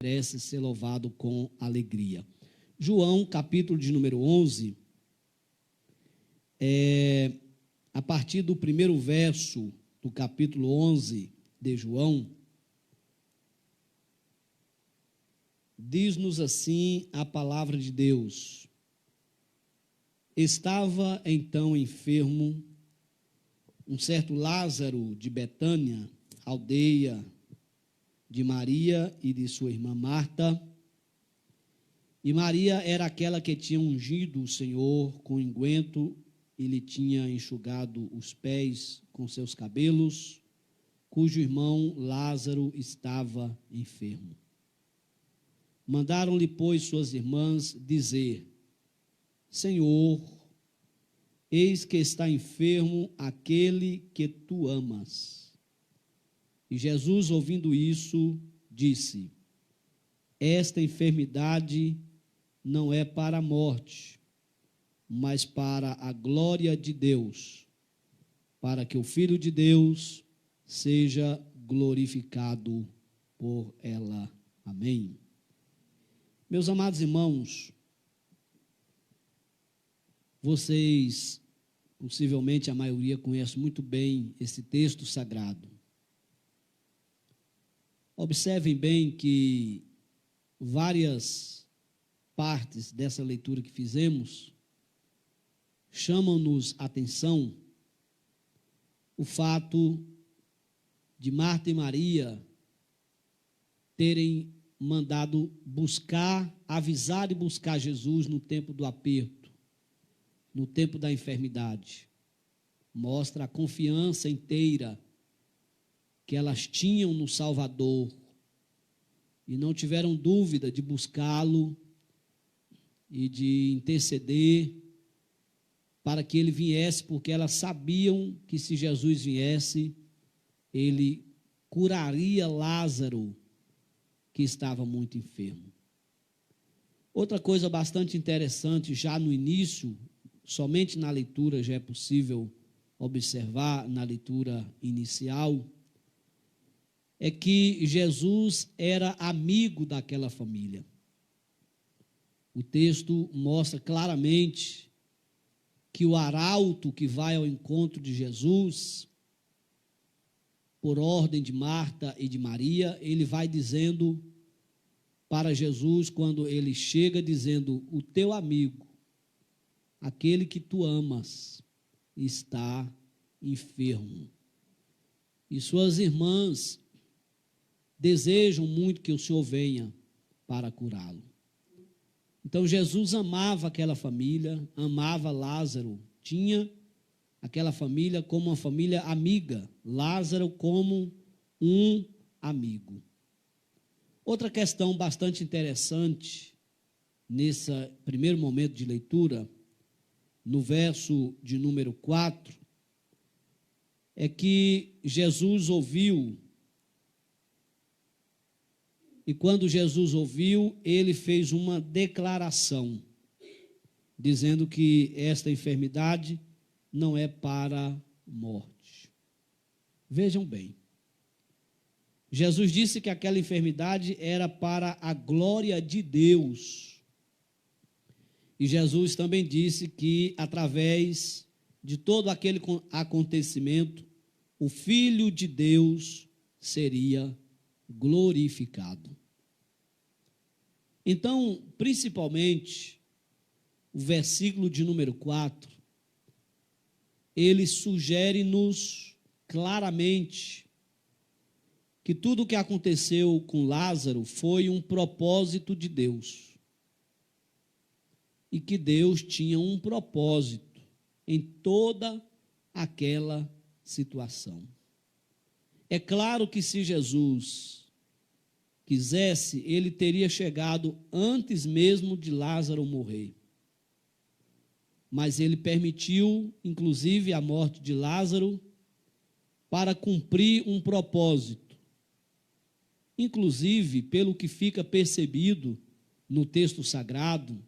merece ser louvado com alegria. João, capítulo de número 11, a partir do primeiro verso do capítulo 11 de João, diz-nos assim a palavra de Deus: estava então enfermo um certo Lázaro de Betânia, aldeia de Maria e de sua irmã Marta. E Maria era aquela que tinha ungido o Senhor com unguento e lhe tinha enxugado os pés com seus cabelos, cujo irmão Lázaro estava enfermo. Mandaram-lhe, pois, suas irmãs dizer: Senhor, eis que está enfermo aquele que tu amas. E Jesus, ouvindo isso, disse: esta enfermidade não é para a morte, mas para a glória de Deus, para que o Filho de Deus seja glorificado por ela. Amém. Meus amados irmãos, vocês, possivelmente a maioria conhece muito bem esse texto sagrado. Observem bem que várias partes dessa leitura que fizemos chamam-nos a atenção o fato de Marta e Maria terem mandado buscar, avisar e buscar Jesus no tempo do aperto, no tempo da enfermidade. Mostra a confiança inteira que elas tinham no Salvador e não tiveram dúvida de buscá-lo e de interceder para que ele viesse, porque elas sabiam que se Jesus viesse, ele curaria Lázaro, que estava muito enfermo. Outra coisa bastante interessante, já no início, somente na leitura já é possível observar, na leitura inicial, é que Jesus era amigo daquela família. O texto mostra claramente que o arauto que vai ao encontro de Jesus, por ordem de Marta e de Maria, ele vai dizendo para Jesus, quando ele chega, dizendo: o teu amigo, aquele que tu amas, está enfermo. E suas irmãs desejam muito que o Senhor venha para curá-lo. Então Jesus amava aquela família, amava Lázaro, tinha aquela família como uma família amiga, Lázaro como um amigo. Outra questão bastante interessante, nesse primeiro momento de leitura, no verso de número 4, é que Jesus ouviu. E quando Jesus ouviu, ele fez uma declaração, dizendo que esta enfermidade não é para a morte. Vejam bem, Jesus disse que aquela enfermidade era para a glória de Deus. E Jesus também disse que, através de todo aquele acontecimento, o Filho de Deus seria glorificado. Então, principalmente, o versículo de número 4, ele sugere-nos claramente que tudo o que aconteceu com Lázaro foi um propósito de Deus. E que Deus tinha um propósito em toda aquela situação. É claro que se Jesus quisesse, ele teria chegado antes mesmo de Lázaro morrer. Mas ele permitiu, inclusive, a morte de Lázaro para cumprir um propósito. Inclusive, pelo que fica percebido no texto sagrado,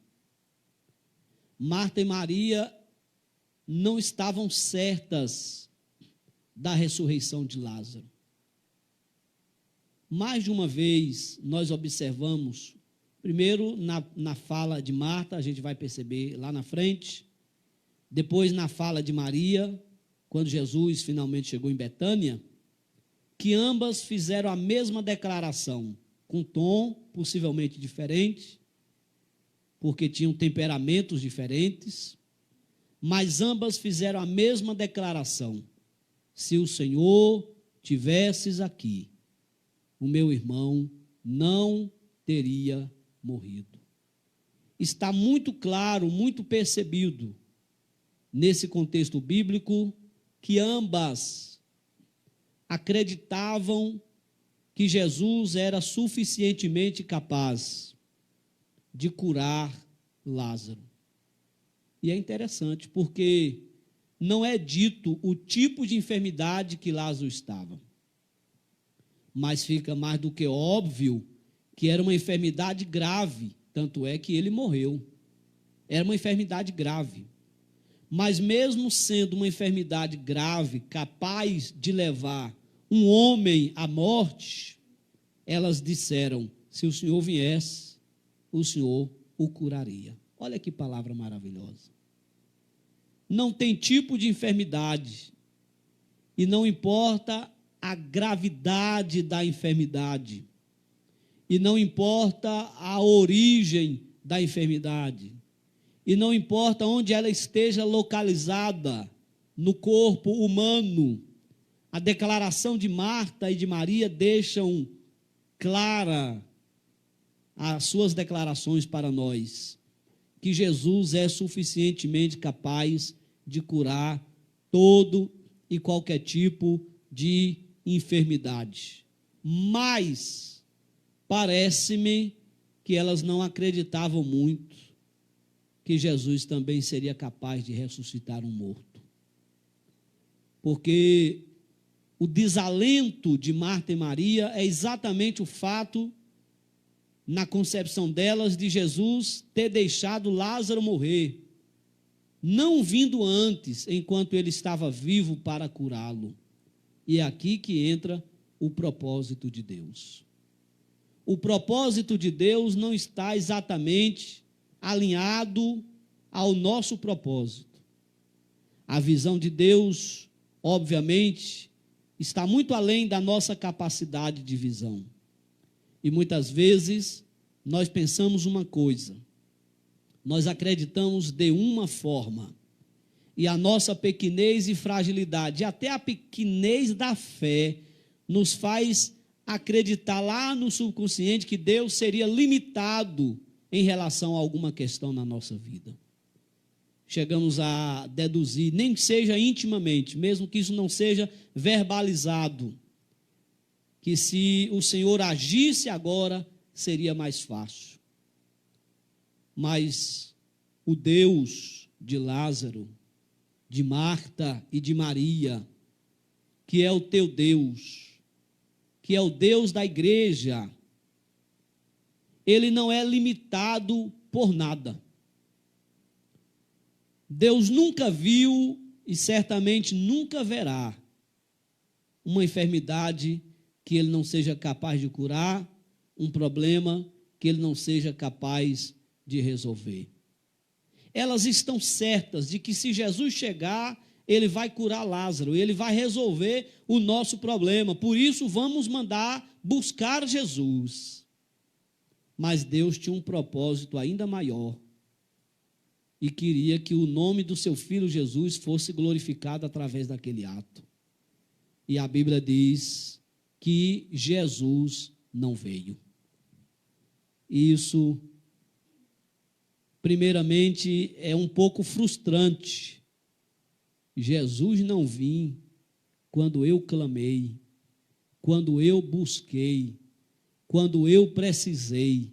Marta e Maria não estavam certas da ressurreição de Lázaro. mais de uma vez nós observamos, primeiro na fala de Marta, a gente vai perceber lá na frente, depois na fala de Maria, quando Jesus finalmente chegou em Betânia, que ambas fizeram a mesma declaração, com tom possivelmente diferente, porque tinham temperamentos diferentes, mas ambas fizeram a mesma declaração: se o Senhor tivesses aqui, o meu irmão não teria morrido. Está muito claro, muito percebido, nesse contexto bíblico, que ambas acreditavam que Jesus era suficientemente capaz de curar Lázaro. E é interessante, porque não é dito o tipo de enfermidade que Lázaro estava, mas fica mais do que óbvio que era uma enfermidade grave, tanto é que ele morreu. Era uma enfermidade grave. Mas mesmo sendo uma enfermidade grave, capaz de levar um homem à morte, elas disseram: se o Senhor viesse, o Senhor o curaria. Olha que palavra maravilhosa. Não tem tipo de enfermidade, e não importa a gravidade da enfermidade, e não importa a origem da enfermidade, e não importa onde ela esteja localizada no corpo humano, a declaração de Marta e de Maria deixam clara as suas declarações para nós, que Jesus é suficientemente capaz de curar todo e qualquer tipo de enfermidade. Mas parece-me que elas não acreditavam muito que Jesus também seria capaz de ressuscitar um morto. Porque o desalento de Marta e Maria é exatamente o fato, na concepção delas, de Jesus ter deixado Lázaro morrer, não vindo antes, enquanto ele estava vivo, para curá-lo. E é aqui que entra o propósito de Deus. O propósito de Deus não está exatamente alinhado ao nosso propósito. A visão de Deus, obviamente, está muito além da nossa capacidade de visão. E muitas vezes nós pensamos uma coisa, nós acreditamos de uma forma, e a nossa pequenez e fragilidade, até a pequenez da fé, nos faz acreditar lá no subconsciente que Deus seria limitado em relação a alguma questão na nossa vida. Chegamos a deduzir, nem que seja intimamente, mesmo que isso não seja verbalizado, que se o Senhor agisse agora, seria mais fácil. Mas o Deus de Lázaro, de Marta e de Maria, que é o teu Deus, que é o Deus da igreja, ele não é limitado por nada. Deus nunca viu e certamente nunca verá uma enfermidade que ele não seja capaz de curar, um problema que ele não seja capaz de resolver. Elas estão certas de que se Jesus chegar, ele vai curar Lázaro, ele vai resolver o nosso problema, por isso vamos mandar buscar Jesus. Mas Deus tinha um propósito ainda maior, e queria que o nome do seu filho Jesus fosse glorificado através daquele ato. E a Bíblia diz que Jesus não veio. Isso, primeiramente, é um pouco frustrante. Jesus não vim quando eu clamei, quando eu busquei, quando eu precisei,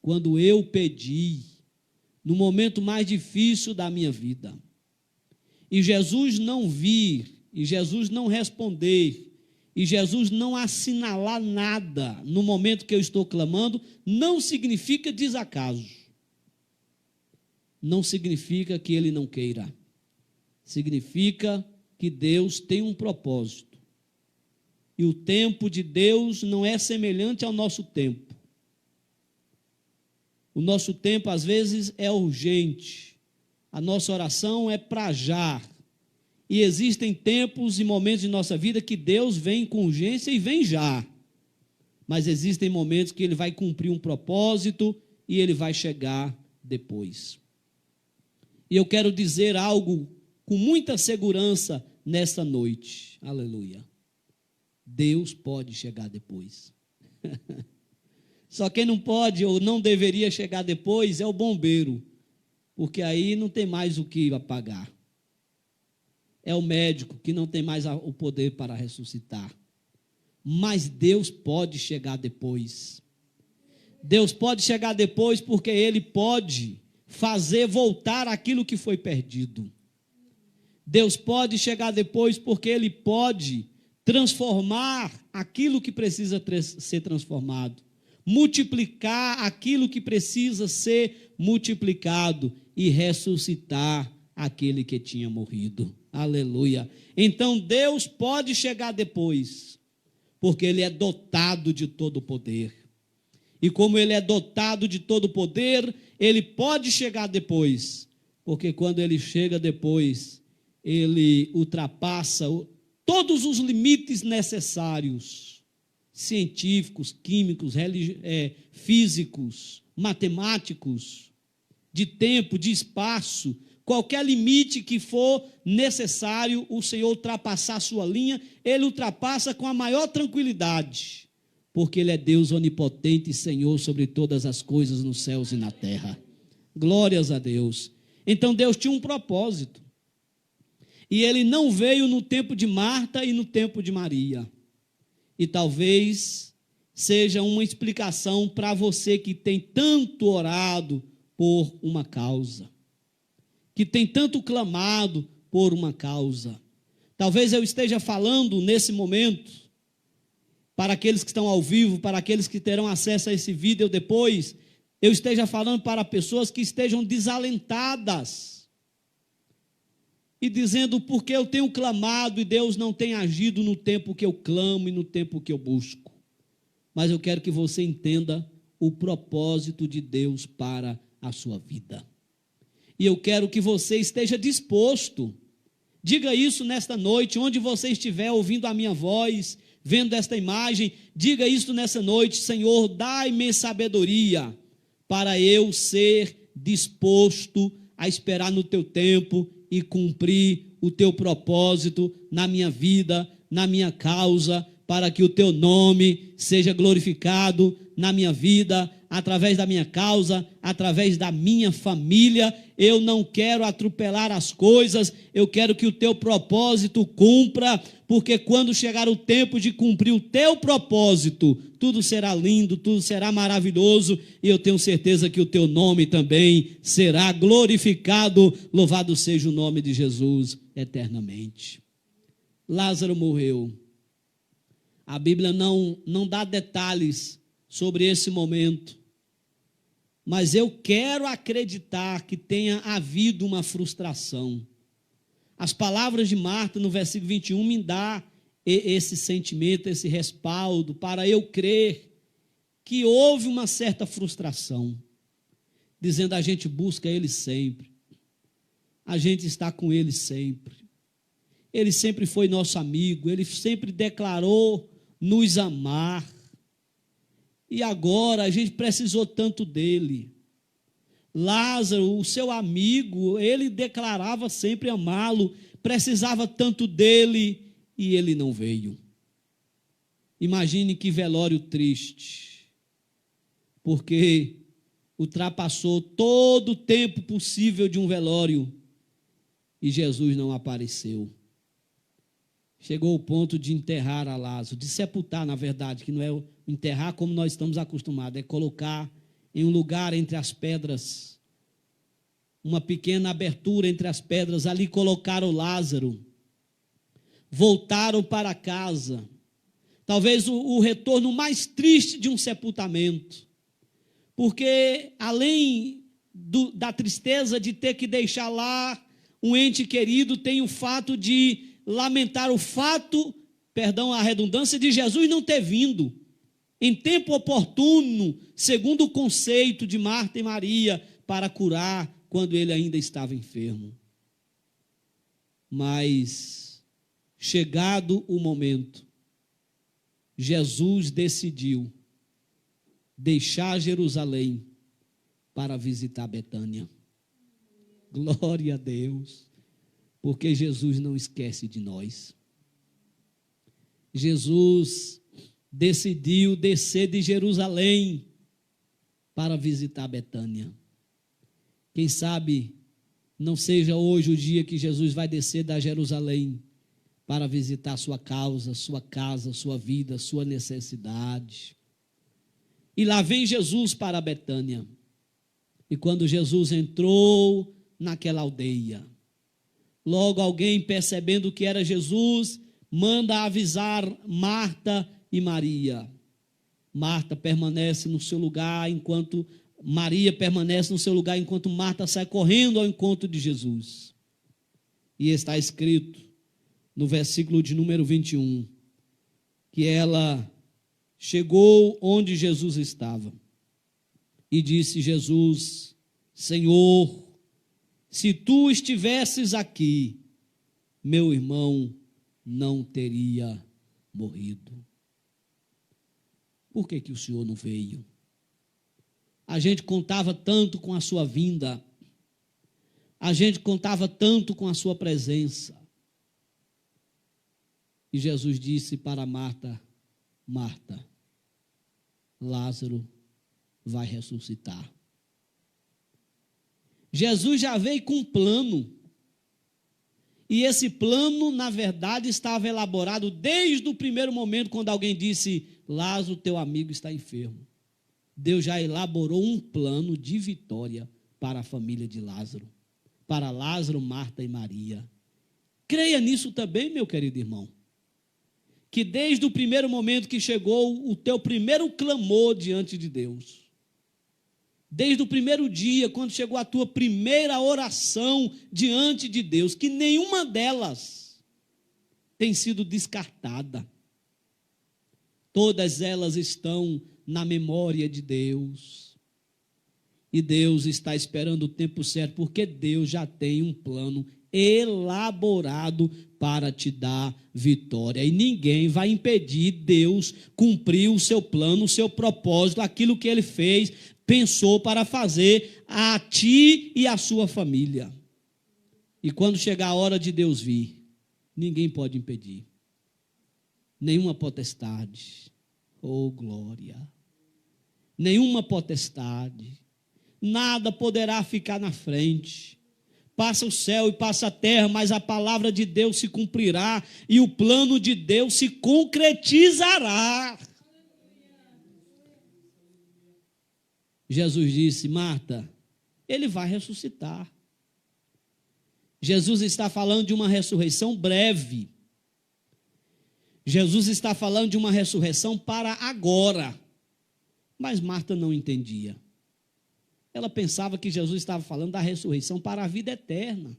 quando eu pedi, no momento mais difícil da minha vida. E Jesus não vir, e Jesus não responder, e Jesus não assinalar nada no momento que eu estou clamando, não significa desacaso. Não significa que ele não queira. Significa que Deus tem um propósito. E o tempo de Deus não é semelhante ao nosso tempo. O nosso tempo, às vezes, é urgente. A nossa oração é para já. E existem tempos e momentos de nossa vida que Deus vem com urgência e vem já. Mas existem momentos que Ele vai cumprir um propósito e Ele vai chegar depois. E eu quero dizer algo com muita segurança nesta noite. Aleluia. Deus pode chegar depois. Só quem não pode ou não deveria chegar depois é o bombeiro, porque aí não tem mais o que apagar. É o médico que não tem mais o poder para ressuscitar. Mas Deus pode chegar depois. Deus pode chegar depois porque Ele pode fazer voltar aquilo que foi perdido. Deus pode chegar depois porque Ele pode transformar aquilo que precisa ser transformado, multiplicar aquilo que precisa ser multiplicado e ressuscitar aquele que tinha morrido. Aleluia. Então Deus pode chegar depois, porque Ele é dotado de todo o poder. E como Ele é dotado de todo o poder, Ele pode chegar depois, porque quando Ele chega depois, Ele ultrapassa todos os limites necessários, científicos, químicos, físicos, matemáticos, de tempo, de espaço, qualquer limite que for necessário, o Senhor ultrapassar a sua linha, Ele ultrapassa com a maior tranquilidade, porque Ele é Deus onipotente e Senhor sobre todas as coisas nos céus e na terra. Glórias a Deus. Então Deus tinha um propósito. E Ele não veio no tempo de Marta e no tempo de Maria. E talvez seja uma explicação para você que tem tanto orado por uma causa, que tem tanto clamado por uma causa. Talvez eu esteja falando nesse momento, para aqueles que estão ao vivo, para aqueles que terão acesso a esse vídeo depois, eu esteja falando para pessoas que estejam desalentadas, e dizendo, porque eu tenho clamado e Deus não tem agido no tempo que eu clamo e no tempo que eu busco. Mas eu quero que você entenda o propósito de Deus para a sua vida. E eu quero que você esteja disposto. Diga isso nesta noite, onde você estiver ouvindo a minha voz, vendo esta imagem, diga isso nessa noite: Senhor, dai-me sabedoria para eu ser disposto a esperar no teu tempo e cumprir o teu propósito na minha vida, na minha causa, para que o teu nome seja glorificado na minha vida, através da minha causa, através da minha família. Eu não quero atropelar as coisas, eu quero que o teu propósito cumpra, porque quando chegar o tempo de cumprir o teu propósito, tudo será lindo, tudo será maravilhoso, e eu tenho certeza que o teu nome também será glorificado. Louvado seja o nome de Jesus eternamente. Lázaro morreu. A Bíblia não dá detalhes sobre esse momento, mas eu quero acreditar que tenha havido uma frustração. As palavras de Marta no versículo 21 me dá esse sentimento, esse respaldo, para eu crer que houve uma certa frustração, dizendo: a gente busca Ele sempre, a gente está com Ele sempre, Ele sempre foi nosso amigo, Ele sempre declarou nos amar, e agora a gente precisou tanto dele. Lázaro, o seu amigo, ele declarava sempre amá-lo, precisava tanto dele, e ele não veio. Imagine que velório triste, porque ultrapassou todo o tempo possível de um velório, e Jesus não apareceu. Chegou o ponto de enterrar a Lázaro, de sepultar, na verdade, que não é enterrar como nós estamos acostumados, é colocar em um lugar entre as pedras, uma pequena abertura entre as pedras, ali colocaram Lázaro, voltaram para casa, talvez o retorno mais triste de um sepultamento, porque além da tristeza de ter que deixar lá um ente querido, tem o fato de lamentar o fato perdão a redundância, de Jesus não ter vindo em tempo oportuno, segundo o conceito de Marta e Maria, para curar quando ele ainda estava enfermo. Mas, chegado o momento, Jesus decidiu deixar Jerusalém para visitar Betânia. Glória a Deus, porque Jesus não esquece de nós. Jesus decidiu descer de Jerusalém para visitar Betânia. Quem sabe não seja hoje o dia que Jesus vai descer da Jerusalém para visitar sua causa, sua casa, sua vida, sua necessidade. E lá vem Jesus para Betânia. E quando Jesus entrou naquela aldeia, logo alguém, percebendo que era Jesus, manda avisar Marta e Maria. Marta permanece no seu lugar enquanto Maria permanece no seu lugar enquanto Marta sai correndo ao encontro de Jesus. E está escrito no versículo de número 21, que ela chegou onde Jesus estava e disse: Jesus, Senhor, se tu estivesses aqui, meu irmão não teria morrido. Por que o Senhor não veio? A gente contava tanto com a sua vinda, a gente contava tanto com a sua presença. E Jesus disse para Marta: Marta, Lázaro vai ressuscitar. Jesus já veio com um plano. E esse plano, na verdade, estava elaborado desde o primeiro momento, quando alguém disse: Lázaro, teu amigo está enfermo. Deus já elaborou um plano de vitória para a família de Lázaro, para Lázaro, Marta e Maria. Creia nisso também, meu querido irmão, que desde o primeiro momento que chegou o teu primeiro clamor diante de Deus, desde o primeiro dia, quando chegou a tua primeira oração diante de Deus, que nenhuma delas tem sido descartada. Todas elas estão na memória de Deus. E Deus está esperando o tempo certo, porque Deus já tem um plano elaborado para te dar vitória. E ninguém vai impedir Deus cumprir o seu plano, o seu propósito, aquilo que Ele fez, pensou para fazer a ti e a sua família. E quando chegar a hora de Deus vir, ninguém pode impedir. Nenhuma potestade. Oh, glória! Nenhuma potestade. Nada poderá ficar na frente. Passa o céu e passa a terra, mas a palavra de Deus se cumprirá e o plano de Deus se concretizará. Jesus disse: Marta, ele vai ressuscitar. Jesus está falando de uma ressurreição breve. Jesus está falando de uma ressurreição para agora. Mas Marta não entendia. Ela pensava que Jesus estava falando da ressurreição para a vida eterna.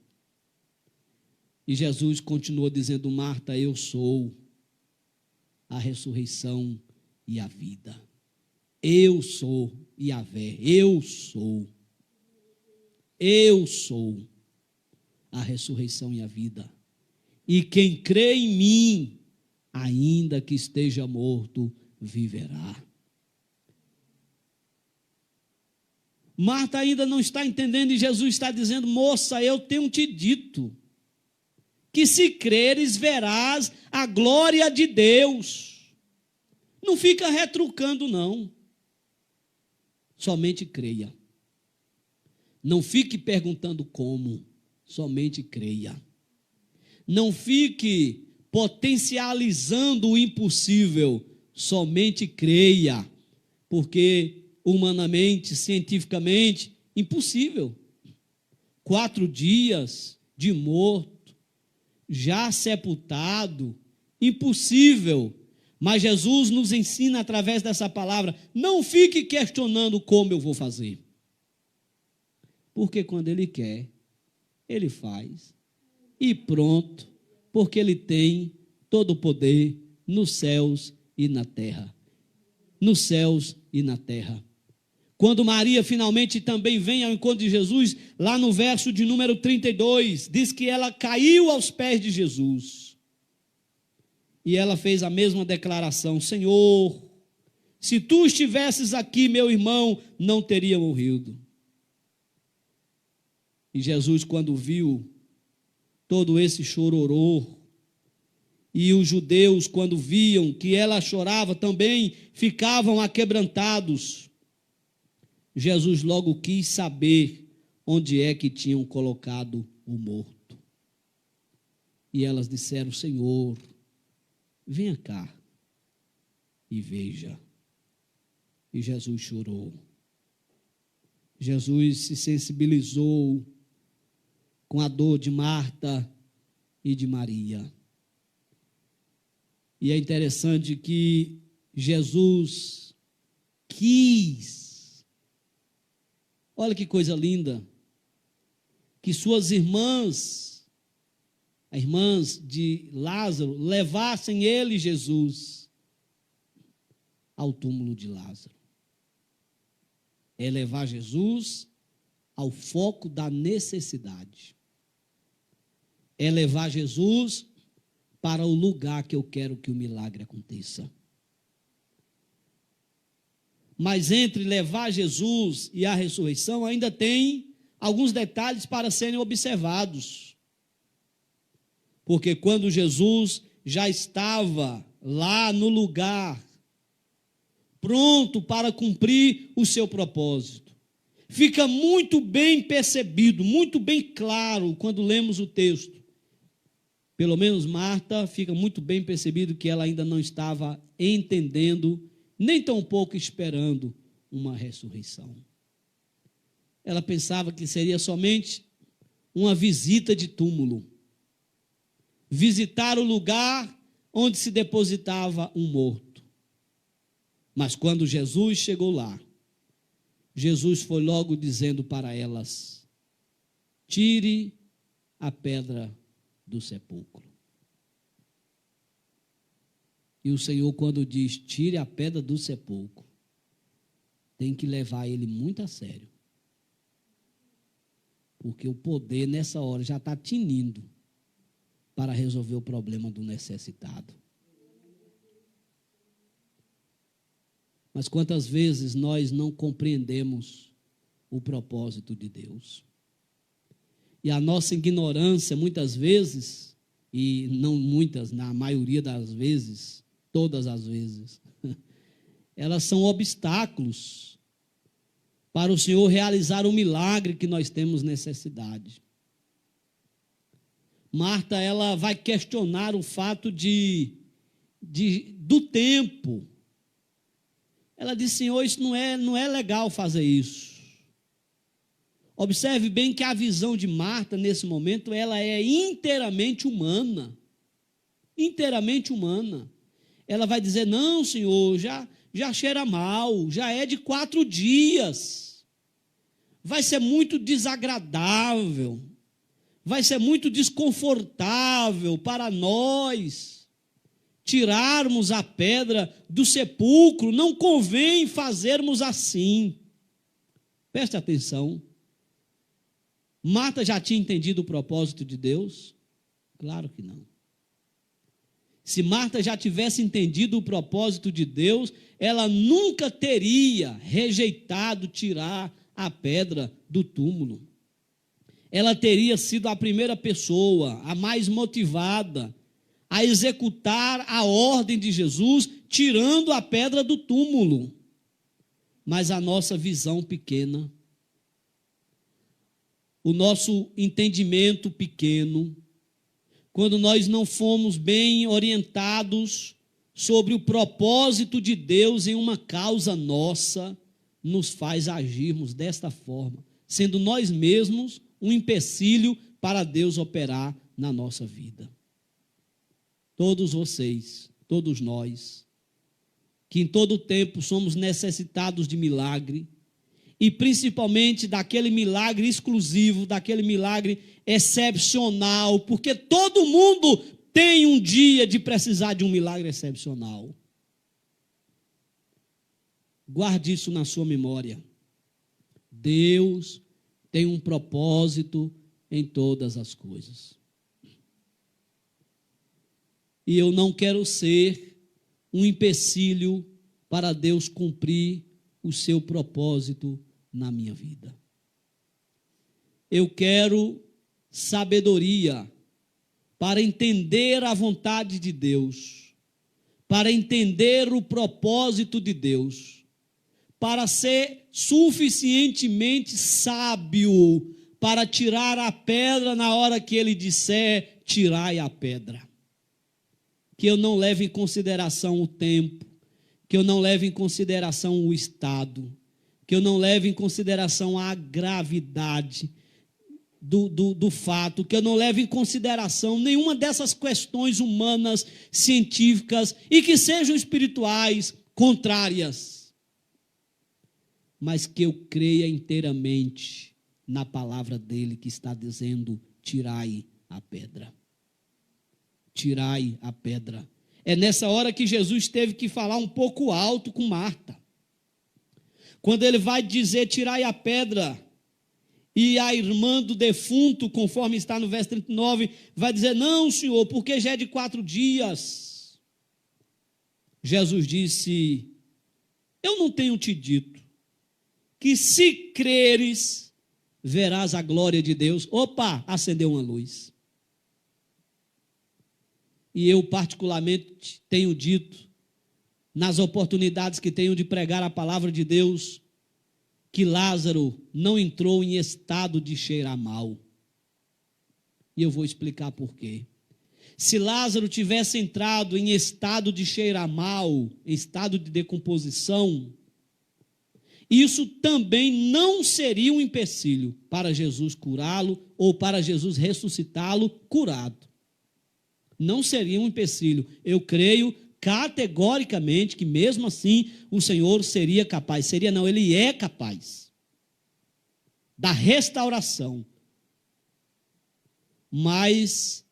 E Jesus continuou dizendo: Marta, eu sou a ressurreição e a vida. Eu sou Yahvé, eu sou a ressurreição e a vida. E quem crê em mim, ainda que esteja morto, viverá. Marta ainda não está entendendo e Jesus está dizendo: moça, eu tenho te dito que se creres verás a glória de Deus. Não fica retrucando não. Somente creia. Não fique perguntando como, somente creia. Não fique potencializando o impossível, somente creia, porque humanamente, cientificamente, impossível. 4 dias de morto, já sepultado, impossível. Mas Jesus nos ensina através dessa palavra: não fique questionando como eu vou fazer. Porque quando Ele quer, Ele faz. E pronto, porque Ele tem todo o poder, nos céus e na terra. Nos céus e na terra. Quando Maria finalmente também vem ao encontro de Jesus, lá no verso de número 32, diz que ela caiu aos pés de Jesus. E ela fez a mesma declaração: Senhor, se tu estivesses aqui, meu irmão não teria morrido. E Jesus, quando viu todo esse chororô, e os judeus, quando viam que ela chorava, também ficavam aquebrantados. Jesus logo quis saber onde é que tinham colocado o morto. E elas disseram: Senhor, venha cá e veja. E Jesus chorou. Jesus se sensibilizou com a dor de Marta e de Maria. E é interessante que Jesus quis, olha que coisa linda, que suas irmãs, as irmãs de Lázaro, levassem ele, Jesus, ao túmulo de Lázaro. É levar Jesus ao foco da necessidade. É levar Jesus para o lugar que eu quero que o milagre aconteça. Mas entre levar Jesus e a ressurreição ainda tem alguns detalhes para serem observados. Porque quando Jesus já estava lá no lugar, pronto para cumprir o seu propósito, fica muito bem percebido, muito bem claro quando lemos o texto. Pelo menos Marta, fica muito bem percebido que ela ainda não estava entendendo, nem tampouco esperando uma ressurreição. Ela pensava que seria somente uma visita de túmulo, visitar o lugar onde se depositava um morto. Mas quando Jesus chegou lá, Jesus foi logo dizendo para elas: tire a pedra do sepulcro. E o Senhor, quando diz tire a pedra do sepulcro, tem que levar ele muito a sério. Porque o poder nessa hora já está tinindo para resolver o problema do necessitado. Mas quantas vezes nós não compreendemos o propósito de Deus? E a nossa ignorância, muitas vezes, e não muitas, na maioria das vezes, todas as vezes, elas são obstáculos para o Senhor realizar o milagre que nós temos necessidade. Marta, ela vai questionar o fato do tempo. Ela diz: Senhor, isso não é legal fazer isso. Observe bem que a visão de Marta, nesse momento, ela é inteiramente humana. Inteiramente humana. Ela vai dizer: não, Senhor, já cheira mal, já é de 4 dias. Vai ser muito desagradável. Vai ser muito desconfortável para nós tirarmos a pedra do sepulcro. Não convém fazermos assim. Preste atenção. Marta já tinha entendido o propósito de Deus? Claro que não. Se Marta já tivesse entendido o propósito de Deus, ela nunca teria rejeitado tirar a pedra do túmulo. Ela teria sido a primeira pessoa, a mais motivada, a executar a ordem de Jesus, tirando a pedra do túmulo. Mas a nossa visão pequena, o nosso entendimento pequeno, quando nós não fomos bem orientados sobre o propósito de Deus em uma causa nossa, nos faz agirmos desta forma, sendo nós mesmos um empecilho para Deus operar na nossa vida. Todos vocês, todos nós, que em todo tempo somos necessitados de milagre, e principalmente daquele milagre exclusivo, daquele milagre excepcional, porque todo mundo tem um dia de precisar de um milagre excepcional. Guarde isso na sua memória. Deus tem um propósito em todas as coisas. E eu não quero ser um empecilho para Deus cumprir o seu propósito na minha vida. Eu quero sabedoria para entender a vontade de Deus, para entender o propósito de Deus, para ser suficientemente sábio para tirar a pedra na hora que Ele disser, tirai a pedra. Que eu não leve em consideração o tempo, que eu não leve em consideração o estado, que eu não leve em consideração a gravidade do fato, que eu não leve em consideração nenhuma dessas questões humanas, científicas e que sejam espirituais, contrárias, mas que eu creia inteiramente na palavra dele que está dizendo, tirai a pedra. Tirai a pedra. É nessa hora que Jesus teve que falar um pouco alto com Marta. Quando ele vai dizer, tirai a pedra, e a irmã do defunto, conforme está no verso 39, vai dizer, não, Senhor, porque já é de 4 dias. Jesus disse, eu não tenho te dito, que se creres, verás a glória de Deus. Opa, acendeu uma luz. E eu particularmente tenho dito, nas oportunidades que tenho de pregar a palavra de Deus, que Lázaro não entrou em estado de cheirar mal. E eu vou explicar por quê. Se Lázaro tivesse entrado em estado de cheirar mal, em estado de decomposição, isso também não seria um empecilho para Jesus curá-lo ou para Jesus ressuscitá-lo curado. Não seria um empecilho. Eu creio categoricamente que mesmo assim o Senhor seria capaz. Seria não, Ele é capaz da restauração. Mas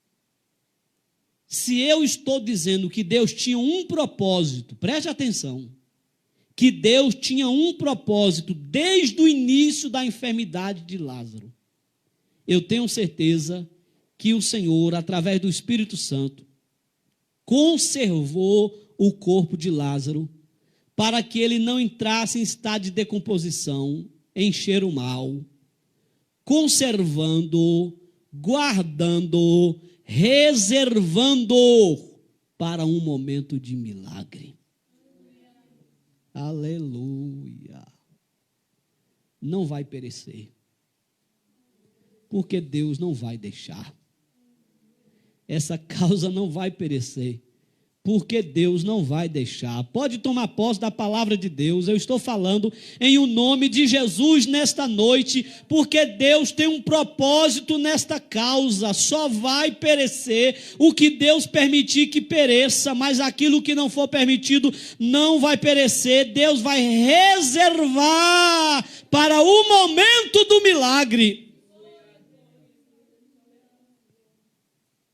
se eu estou dizendo que Deus tinha um propósito, preste atenção, que Deus tinha um propósito desde o início da enfermidade de Lázaro, eu tenho certeza que o Senhor, através do Espírito Santo, conservou o corpo de Lázaro para que ele não entrasse em estado de decomposição, em cheiro mal, conservando, guardando, reservando para um momento de milagre. Aleluia. Não vai perecer, porque Deus não vai deixar. Essa causa não vai perecer, porque Deus não vai deixar. Pode tomar posse da palavra de Deus. Eu estou falando em o nome de Jesus nesta noite, porque Deus tem um propósito nesta causa. Só vai perecer o que Deus permitir que pereça, mas aquilo que não for permitido não vai perecer. Deus vai reservar para o momento do milagre.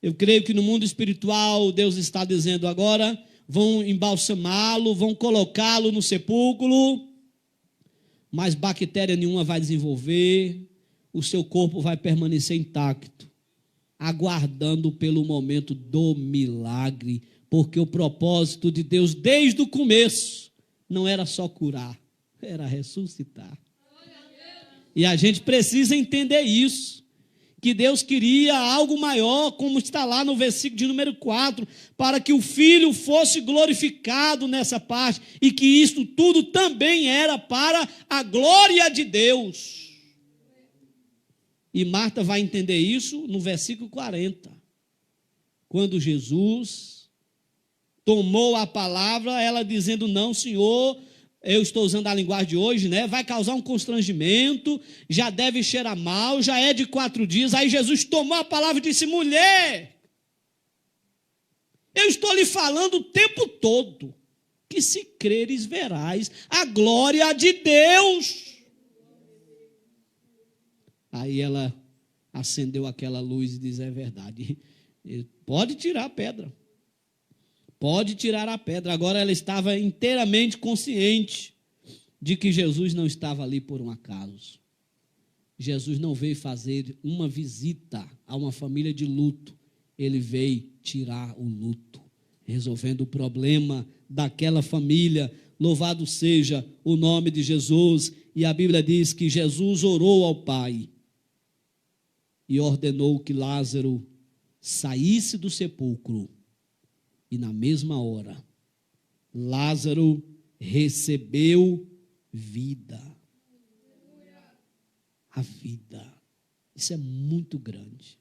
Eu creio que no mundo espiritual, Deus está dizendo agora, vão embalsamá-lo, vão colocá-lo no sepulcro, mas bactéria nenhuma vai desenvolver, o seu corpo vai permanecer intacto, aguardando pelo momento do milagre, porque o propósito de Deus desde o começo não era só curar, era ressuscitar. E a gente precisa entender isso. Que Deus queria algo maior, como está lá no versículo de número 4, para que o Filho fosse glorificado nessa parte, e que isto tudo também era para a glória de Deus. E Marta vai entender isso no versículo 40, quando Jesus tomou a palavra, ela dizendo, não, Senhor, eu estou usando a linguagem de hoje, né? Vai causar um constrangimento, já deve cheirar mal, já é de 4 dias. Aí Jesus tomou a palavra e disse, mulher, eu estou lhe falando o tempo todo, que se creres verás a glória de Deus. Aí ela acendeu aquela luz e diz, é verdade, Pode tirar a pedra. Pode tirar a pedra. Agora ela estava inteiramente consciente de que Jesus não estava ali por um acaso. Jesus não veio fazer uma visita a uma família de luto. Ele veio tirar o luto, resolvendo o problema daquela família. Louvado seja o nome de Jesus. E a Bíblia diz que Jesus orou ao Pai e ordenou que Lázaro saísse do sepulcro. E na mesma hora, Lázaro recebeu vida. A vida. Isso é muito grande.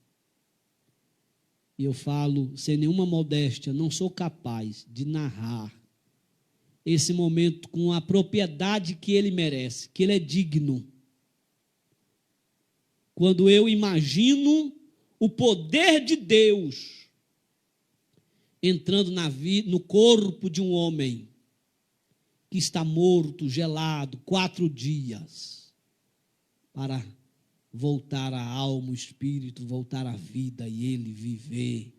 E eu falo, sem nenhuma modéstia, não sou capaz de narrar esse momento com a propriedade que ele merece, que ele é digno. Quando eu imagino o poder de Deus entrando no corpo de um homem que está morto, gelado, 4 dias, para voltar a alma, o espírito, voltar à vida e ele viver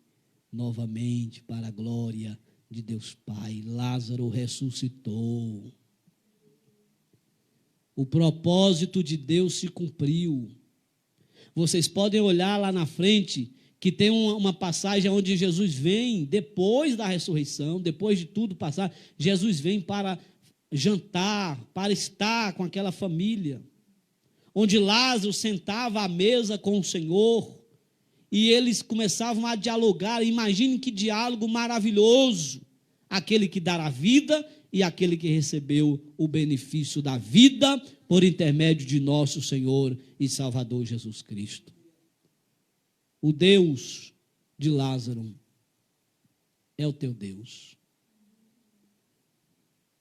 novamente para a glória de Deus Pai. Lázaro ressuscitou. O propósito de Deus se cumpriu. Vocês podem olhar lá na frente, que tem uma passagem onde Jesus vem, depois da ressurreição, depois de tudo passar, Jesus vem para jantar, para estar com aquela família, onde Lázaro sentava à mesa com o Senhor, e eles começavam a dialogar. Imagine que diálogo maravilhoso, aquele que dará vida e aquele que recebeu o benefício da vida por intermédio de nosso Senhor e Salvador Jesus Cristo. O Deus de Lázaro é o teu Deus.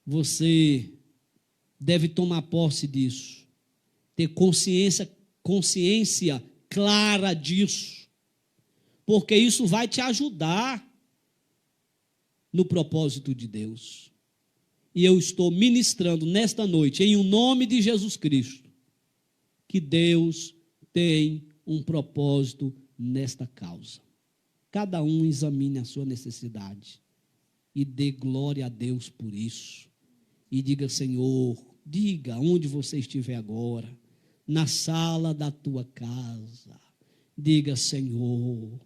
Você deve tomar posse disso, ter consciência clara disso, porque isso vai te ajudar no propósito de Deus. E eu estou ministrando nesta noite, em nome de Jesus Cristo, que Deus tem um propósito nesta causa. Cada um examine a sua necessidade e dê glória a Deus por isso. E diga: Senhor, diga onde você estiver agora, na sala da tua casa, diga: Senhor,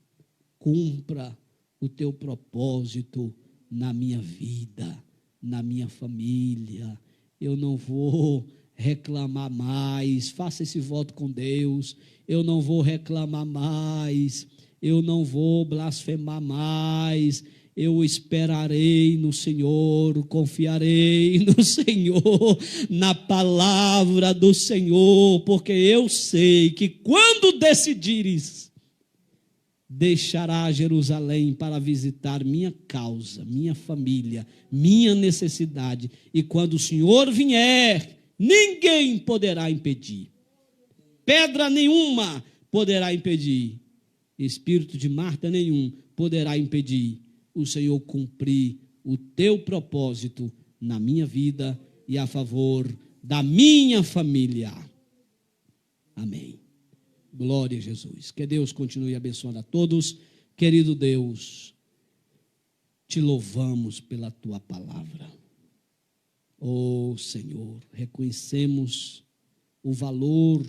cumpra o teu propósito na minha vida, na minha família. Eu não vou reclamar mais. Faça esse voto com Deus. Eu não vou reclamar mais. Eu não vou blasfemar mais. Eu esperarei no Senhor, confiarei no Senhor, na palavra do Senhor, porque eu sei que quando decidires, deixará Jerusalém para visitar minha causa, minha família, minha necessidade, e quando o Senhor vier, ninguém poderá impedir, pedra nenhuma poderá impedir, espírito de Marta nenhum poderá impedir o Senhor cumprir o teu propósito na minha vida e a favor da minha família. Amém. Glória a Jesus. Que Deus continue abençoando a todos. Querido Deus, te louvamos pela tua palavra. Oh Senhor, reconhecemos o valor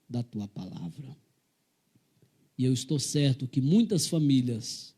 da tua palavra. E eu estou certo que muitas famílias